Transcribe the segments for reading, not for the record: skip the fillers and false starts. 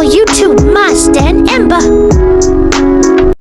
channel YouTube Mas dan Ember.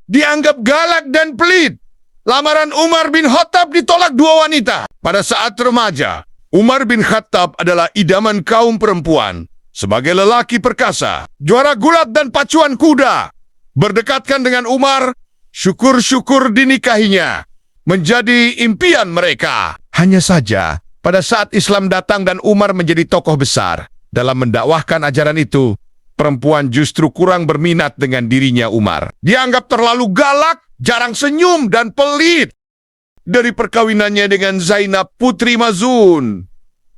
Dianggap galak dan pelit. Lamaran Umar bin Khattab ditolak dua wanita. Pada saat remaja, Umar bin Khattab adalah idaman kaum perempuan. Sebagai lelaki perkasa, juara gulat dan pacuan kuda, berdekatkan dengan Umar, syukur-syukur dinikahinya, menjadi impian mereka. Hanya saja, pada saat Islam datang dan Umar menjadi tokoh besar dalam mendakwahkan ajaran itu, perempuan justru kurang berminat dengan dirinya Umar. Dianggap terlalu galak, jarang senyum, dan pelit. Dari perkawinannya dengan Zainab putri Mazun,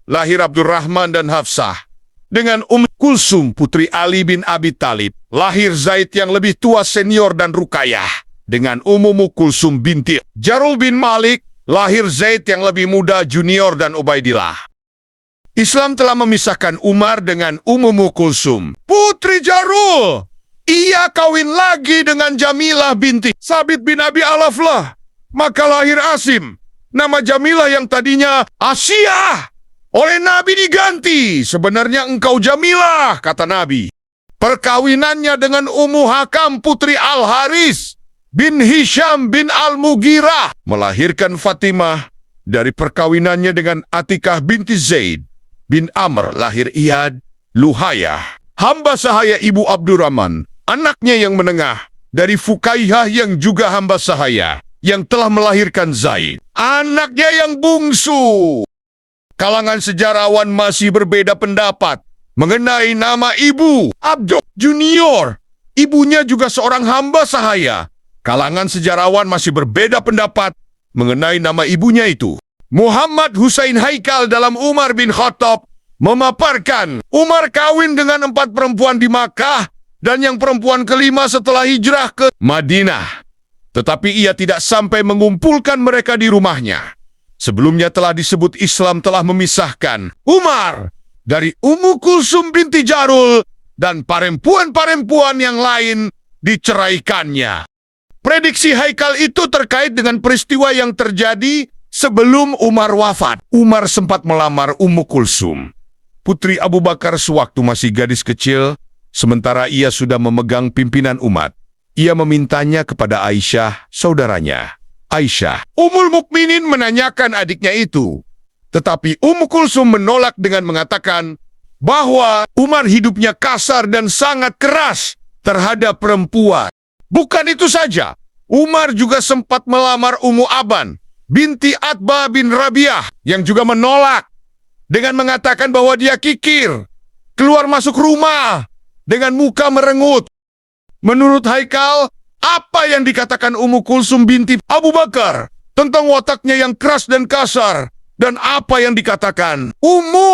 lahir Abdurrahman dan Hafsah. Dengan Kulsum putri Ali bin Abi Thalib, lahir Zaid yang lebih tua senior dan Ruqayyah. Dengan Kulsum binti Jarul bin Malik, lahir Zaid yang lebih muda junior dan Ubaidillah. Islam telah memisahkan Umar dengan Kulsum putri Jarul. Ia kawin lagi dengan Jamilah binti Sabit bin Abi Alaflah. Maka lahir Asim. Nama Jamilah yang tadinya Asia oleh Nabi diganti. Sebenarnya engkau Jamilah, kata Nabi. Perkawinannya dengan Ummu Hakam putri Al-Haris bin Hisham bin Al-Mughirah melahirkan Fatimah. Dari perkawinannya dengan Atikah binti Zaid bin Amr lahir Iyad, Luhayah, hamba sahaya ibu Abdurrahman, anaknya yang menengah, dari Fukaihah yang juga hamba sahaya, yang telah melahirkan Zaid, anaknya yang bungsu. Kalangan sejarawan masih berbeda pendapat mengenai nama ibu Abdul Junior. Ibunya juga seorang hamba sahaya. Kalangan sejarawan masih berbeda pendapat mengenai nama ibunya itu. Muhammad Husain Haikal dalam Umar bin Khattab memaparkan Umar kawin dengan 4 perempuan di Makkah dan yang perempuan kelima setelah hijrah ke Madinah. Tetapi ia tidak sampai mengumpulkan mereka di rumahnya. Sebelumnya telah disebut Islam telah memisahkan Umar dari Kulsum binti Jarul dan perempuan-perempuan yang lain diceraikannya. Prediksi Haikal itu terkait dengan peristiwa yang terjadi sebelum Umar wafat. Umar sempat melamar Kulsum, putri Abu Bakar sewaktu masih gadis kecil, sementara ia sudah memegang pimpinan umat. Ia memintanya kepada Aisyah, saudaranya. Aisyah, Ummul Mukminin menanyakan adiknya itu. Tetapi Kulsum menolak dengan mengatakan bahwa Umar hidupnya kasar dan sangat keras terhadap perempuan. Bukan itu saja, Umar juga sempat melamar Ummu Aban binti Atbah bin Rabi'ah yang juga menolak dengan mengatakan bahwa dia kikir, keluar masuk rumah dengan muka merengut. Menurut Haikal, apa yang dikatakan Kulsum binti Abu Bakar tentang wataknya yang keras dan kasar, dan apa yang dikatakan Ummu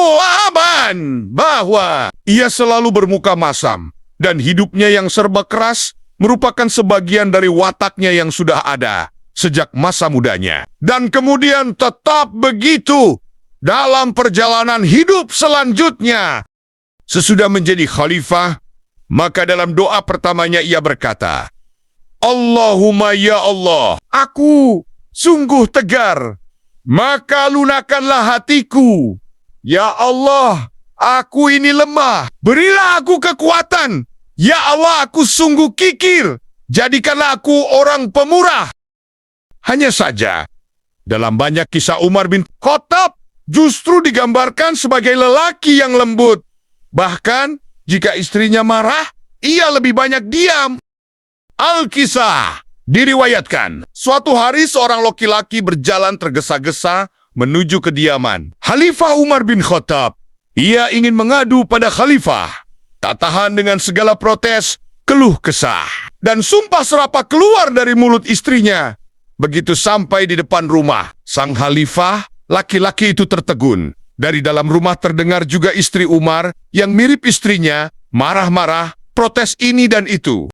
Aban bahwa ia selalu bermuka masam dan hidupnya yang serba keras merupakan sebagian dari wataknya yang sudah ada sejak masa mudanya, dan kemudian tetap begitu dalam perjalanan hidup selanjutnya. Sesudah menjadi khalifah, maka dalam doa pertamanya ia berkata, Allahumma ya Allah, aku sungguh tegar, maka lunakanlah hatiku. Ya Allah, aku ini lemah, berilah aku kekuatan. Ya Allah, aku sungguh kikir, jadikanlah aku orang pemurah. Hanya saja, dalam banyak kisah Umar bin Khattab justru digambarkan sebagai lelaki yang lembut. Bahkan, jika istrinya marah, ia lebih banyak diam. Al-Kisah diriwayatkan, suatu hari seorang laki-laki berjalan tergesa-gesa menuju kediaman Khalifah Umar bin Khattab. Ia ingin mengadu pada Khalifah. Tak tahan dengan segala protes, keluh kesah, dan sumpah serapah keluar dari mulut istrinya. Begitu sampai di depan rumah sang Khalifah, laki-laki itu tertegun. Dari dalam rumah terdengar juga istri Umar yang mirip istrinya, marah-marah, protes ini dan itu.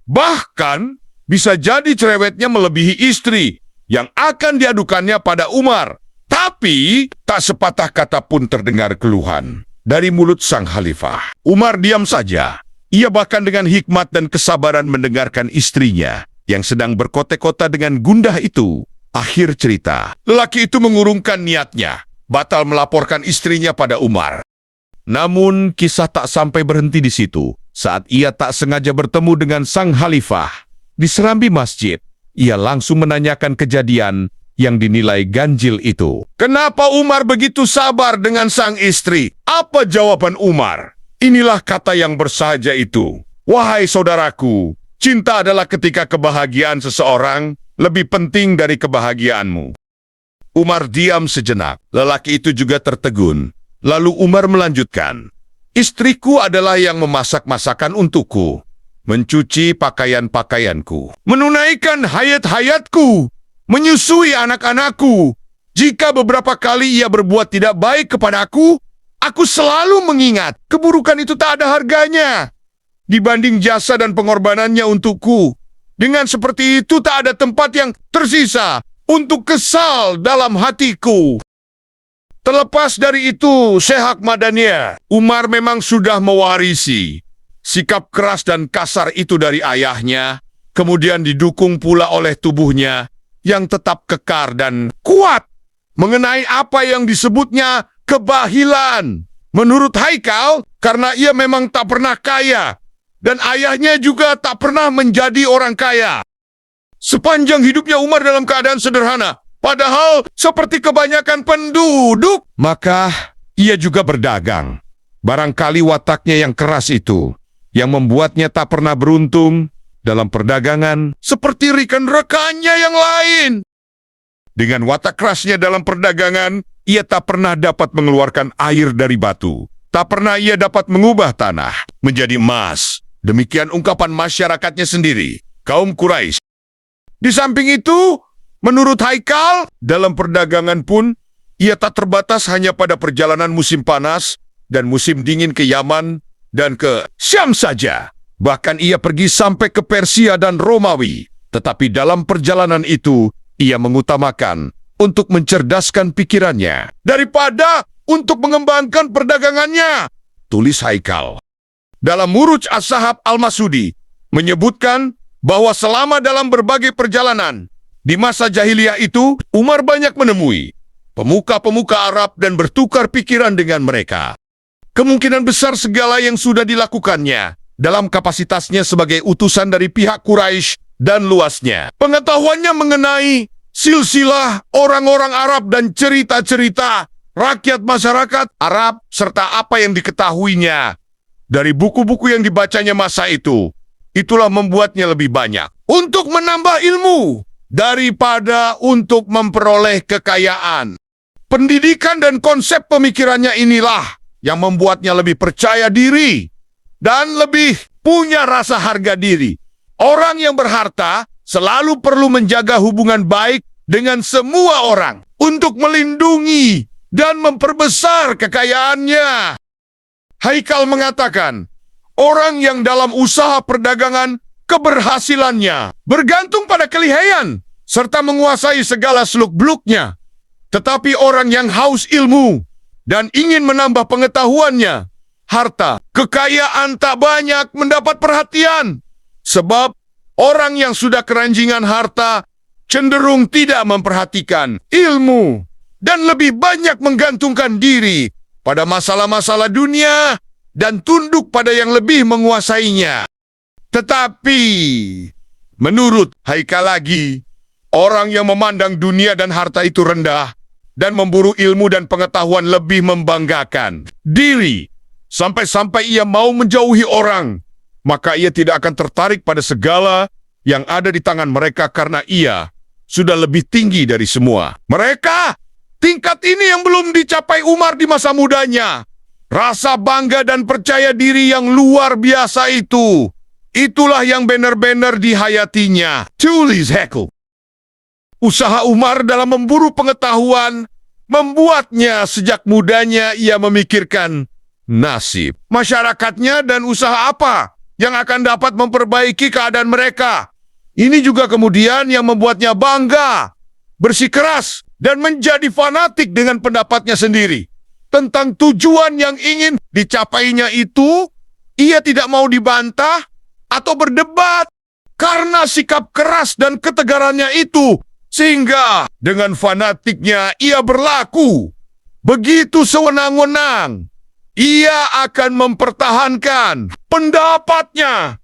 Bahkan, bisa jadi cerewetnya melebihi istri yang akan diadukannya pada Umar. Tapi, tak sepatah kata pun terdengar keluhan dari mulut sang khalifah. Umar diam saja. Ia bahkan dengan hikmat dan kesabaran mendengarkan istrinya yang sedang berkote-kota dengan gundah itu. Akhir cerita, lelaki itu mengurungkan niatnya, batal melaporkan istrinya pada Umar. Namun, kisah tak sampai berhenti di situ. saat ia tak sengaja bertemu dengan sang khalifah di serambi masjid. Ia langsung menanyakan kejadian yang dinilai ganjil itu. Kenapa Umar begitu sabar dengan sang istri? Apa jawaban Umar? Inilah kata yang bersahaja itu. Wahai saudaraku, cinta adalah ketika kebahagiaan seseorang lebih penting dari kebahagiaanmu. Umar diam sejenak. Lelaki itu juga tertegun. Lalu Umar melanjutkan, istriku adalah yang memasak masakan untukku, mencuci pakaian-pakaianku, menunaikan hayat-hayatku, menyusui anak-anakku. Jika beberapa kali ia berbuat tidak baik kepadaku, aku selalu mengingat keburukan itu tak ada harganya dibanding jasa dan pengorbanannya untukku. Dengan seperti itu tak ada tempat yang tersisa untuk kesal dalam hatiku. Terlepas dari itu, Syekh Madania, Umar memang sudah mewarisi sikap keras dan kasar itu dari ayahnya, kemudian didukung pula oleh tubuhnya yang tetap kekar dan kuat mengenai apa yang disebutnya kebahilan. Menurut Haikal, karena ia memang tak pernah kaya, dan ayahnya juga tak pernah menjadi orang kaya. Sepanjang hidupnya Umar dalam keadaan sederhana, padahal seperti kebanyakan penduduk. Maka ia juga berdagang. Barangkali wataknya yang keras itu yang membuatnya tak pernah beruntung dalam perdagangan seperti rekan-rekannya yang lain. Dengan watak kerasnya dalam perdagangan, ia tak pernah dapat mengeluarkan air dari batu. Tak pernah ia dapat mengubah tanah menjadi emas. Demikian ungkapan masyarakatnya sendiri, kaum Quraisy. Di samping itu, menurut Haikal, dalam perdagangan pun, ia tak terbatas hanya pada perjalanan musim panas dan musim dingin ke Yaman dan ke Syam saja. Bahkan ia pergi sampai ke Persia dan Romawi. Tetapi dalam perjalanan itu, ia mengutamakan untuk mencerdaskan pikirannya daripada untuk mengembangkan perdagangannya. Tulis Haikal. Dalam Muruj As-Sahab Al-Masudi, menyebutkan bahwa selama dalam berbagai perjalanan, di masa jahiliyah itu, Umar banyak menemui pemuka-pemuka Arab dan bertukar pikiran dengan mereka. Kemungkinan besar segala yang sudah dilakukannya dalam kapasitasnya sebagai utusan dari pihak Quraisy dan luasnya pengetahuannya mengenai silsilah orang-orang Arab dan cerita-cerita rakyat masyarakat Arab serta apa yang diketahuinya dari buku-buku yang dibacanya masa itu. Itulah membuatnya lebih banyak untuk menambah ilmu daripada untuk memperoleh kekayaan. Pendidikan dan konsep pemikirannya inilah yang membuatnya lebih percaya diri dan lebih punya rasa harga diri. Orang yang berharta selalu perlu menjaga hubungan baik dengan semua orang untuk melindungi dan memperbesar kekayaannya. Haikal mengatakan, orang yang dalam usaha perdagangan keberhasilannya bergantung pada kelihayan serta menguasai segala seluk-beluknya. Tetapi orang yang haus ilmu dan ingin menambah pengetahuannya, harta, kekayaan tak banyak mendapat perhatian. Sebab orang yang sudah keranjingan harta cenderung tidak memperhatikan ilmu dan lebih banyak menggantungkan diri pada masalah-masalah dunia dan tunduk pada yang lebih menguasainya. Tetapi, menurut Haikal lagi, orang yang memandang dunia dan harta itu rendah dan memburu ilmu dan pengetahuan lebih membanggakan diri, sampai-sampai ia mau menjauhi orang, maka ia tidak akan tertarik pada segala yang ada di tangan mereka karena ia sudah lebih tinggi dari semua. Mereka, tingkat ini yang belum dicapai Umar di masa mudanya. Rasa bangga dan percaya diri yang luar biasa itu, itulah yang benar-benar dihayatinya. Tulis Haikal. Usaha Umar dalam memburu pengetahuan membuatnya sejak mudanya ia memikirkan nasib masyarakatnya dan usaha apa yang akan dapat memperbaiki keadaan mereka. Ini juga kemudian yang membuatnya bangga, bersikeras, dan menjadi fanatik dengan pendapatnya sendiri. Tentang tujuan yang ingin dicapainya itu, ia tidak mau dibantah atau berdebat karena sikap keras dan ketegarannya itu. Sehingga dengan fanatiknya ia berlaku begitu sewenang-wenang ia akan mempertahankan pendapatnya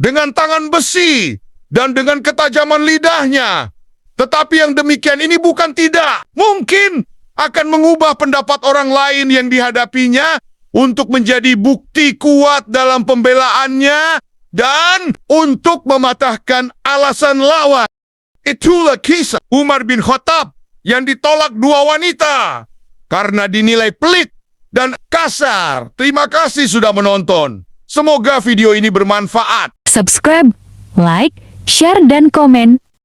dengan tangan besi dan dengan ketajaman lidahnya. Tetapi yang demikian ini bukan tidak. Mungkin akan mengubah pendapat orang lain yang dihadapinya untuk menjadi bukti kuat dalam pembelaannya dan untuk mematahkan alasan lawan. Itulah kisah Umar bin Khattab yang ditolak dua wanita karena dinilai pelit dan kasar. Terima kasih sudah menonton. Semoga video ini bermanfaat. Subscribe, like, share, dan komen.